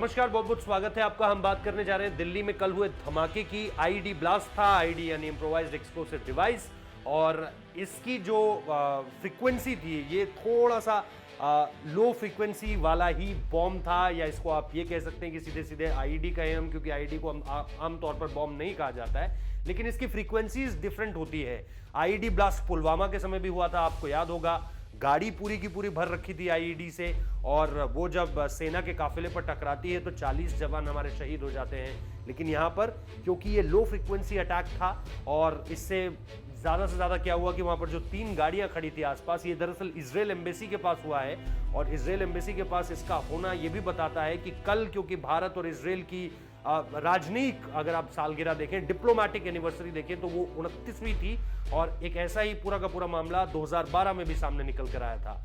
नमस्कार, बहुत बहुत स्वागत है आपका। हम बात करने जा रहे हैं दिल्ली में कल हुए धमाके की। आईईडी ब्लास्ट था, आईईडी यानी इम्प्रोवाइज्ड एक्सप्लोसिव डिवाइस, और इसकी जो फ्रीक्वेंसी थी ये थोड़ा सा लो फ्रीक्वेंसी वाला ही बॉम्ब था, या इसको आप ये कह सकते हैं कि सीधे सीधे आईईडी कहें हम, क्योंकि आईईडी को आमतौर पर बॉम्ब नहीं कहा जाता है, लेकिन इसकी फ्रीक्वेंसीज डिफरेंट होती है। आईईडी ब्लास्ट पुलवामा के समय भी हुआ था, आपको याद होगा। गाड़ी पूरी की पूरी भर रखी थी आईईडी से, और वो जब सेना के काफिले पर टकराती है तो 40 जवान हमारे शहीद हो जाते हैं। लेकिन यहाँ पर क्योंकि ये लो फ्रीक्वेंसी अटैक था, और इससे ज़्यादा से ज़्यादा क्या हुआ कि वहाँ पर जो 3 गाड़ियाँ खड़ी थी आसपास, ये दरअसल इजराइल एम्बेसी के पास हुआ है। और इजराइल एम्बेसी के पास इसका होना ये भी बताता है कि कल क्योंकि भारत और इजराइल की राजनयिक, अगर आप सालगिरह देखें, डिप्लोमैटिक एनिवर्सरी देखें, तो वो 29वीं थी, और एक ऐसा ही पूरा का पूरा मामला 2012 में भी सामने निकल कर आया था।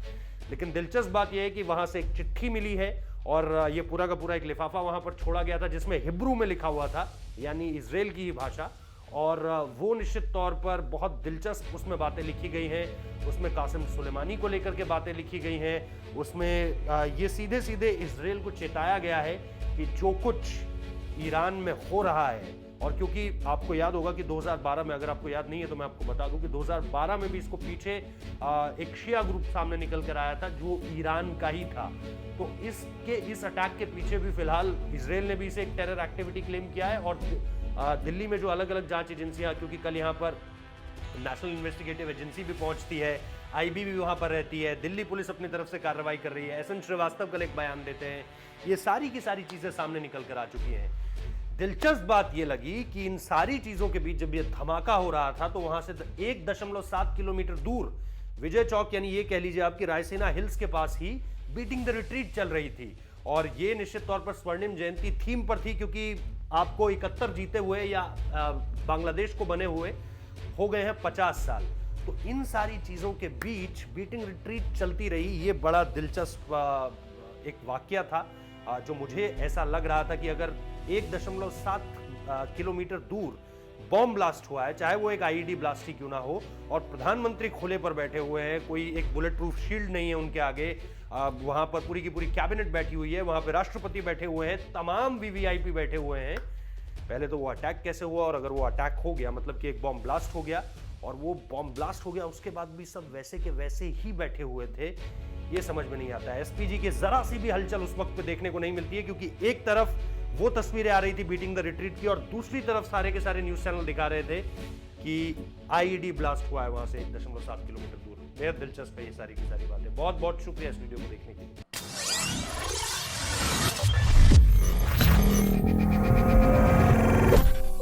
लेकिन दिलचस्प बात यह है कि वहां से एक चिट्ठी मिली है, और ये पूरा का पूरा एक लिफाफा वहां पर छोड़ा गया था जिसमें हिब्रू में लिखा हुआ था, यानी इजराइल की ही भाषा। और वो निश्चित तौर पर बहुत दिलचस्प उसमें बातें लिखी गई हैं। उसमें कासिम सुलेमानी को लेकर के बातें लिखी गई हैं। उसमें ये सीधे सीधे इजराइल को चेताया गया है कि जो कुछ ईरान में हो रहा है, और क्योंकि आपको याद होगा कि 2012 में, अगर आपको याद नहीं है तो मैं आपको बता दूं कि 2012 में भी इसको पीछे एक शिया ग्रुप सामने निकल कर आया था जो ईरान का ही था। तो इस अटैक के पीछे भी फिलहाल इजराइल ने भी इसे एक टेरर एक्टिविटी क्लेम किया है। और दिल्ली में जो अलग अलग जांच एजेंसियां, क्योंकि कल यहाँ पर नेशनल इन्वेस्टिगेटिव एजेंसी भी पहुंचती है, आईबी भी वहां पर रहती है, दिल्ली पुलिस अपनी तरफ से कार्रवाई कर रही है, एसएन श्रीवास्तव कल एक बयान देते हैं, ये सारी की सारी चीजें सामने निकल कर आ चुकी हैं। दिलचस्प बात यह लगी कि इन सारी चीजों के बीच जब यह धमाका हो रहा था तो वहां से 1.7 किलोमीटर दूर विजय चौक, यानी ये कह लीजिए आपकी रायसेना हिल्स के पास ही बीटिंग द रिट्रीट चल रही थी। और ये निश्चित तौर पर स्वर्णिम जयंती थीम पर थी, क्योंकि आपको 71 जीते हुए या बांग्लादेश को बने हुए हो गए हैं 50 साल। तो इन सारी चीजों के बीच बीटिंग रिट्रीट चलती रही। ये बड़ा दिलचस्प एक वाकया था, जो मुझे ऐसा लग रहा था कि अगर 1.7 किलोमीटर दूर बॉम्ब ब्लास्ट हुआ है, चाहे वो एक आईईडी ब्लास्ट ही क्यों ना हो, और प्रधानमंत्री खुले पर बैठे हुए हैं, कोई एक बुलेट प्रूफ शील्ड नहीं है उनके आगे, वहां पर पूरी की पूरी कैबिनेट बैठी हुई है, वहां पर राष्ट्रपति बैठे हुए हैं, तमाम वीवीआईपी बैठे हुए हैं। पहले तो वो अटैक कैसे हुआ, और अगर वो अटैक हो गया मतलब कि एक बॉम्ब ब्लास्ट हो गया और वो बॉम्ब ब्लास्ट हो गया, उसके बाद भी सब वैसे के वैसे ही बैठे हुए थे, ये समझ में नहीं आता है। एसपीजी की जरा सी भी हलचल उस वक्त पे देखने को नहीं मिलती है, क्योंकि एक तरफ वो तस्वीरें आ रही थी बीटिंग द रिट्रीट की, और दूसरी तरफ सारे के सारे न्यूज चैनल दिखा रहे थे कि आईईडी ब्लास्ट हुआ है वहां से 1.7 किलोमीटर दूर। बेहद दिलचस्प है ये सारी की सारी बातें। बहुत बहुत शुक्रिया इस वीडियो को देखने के लिए।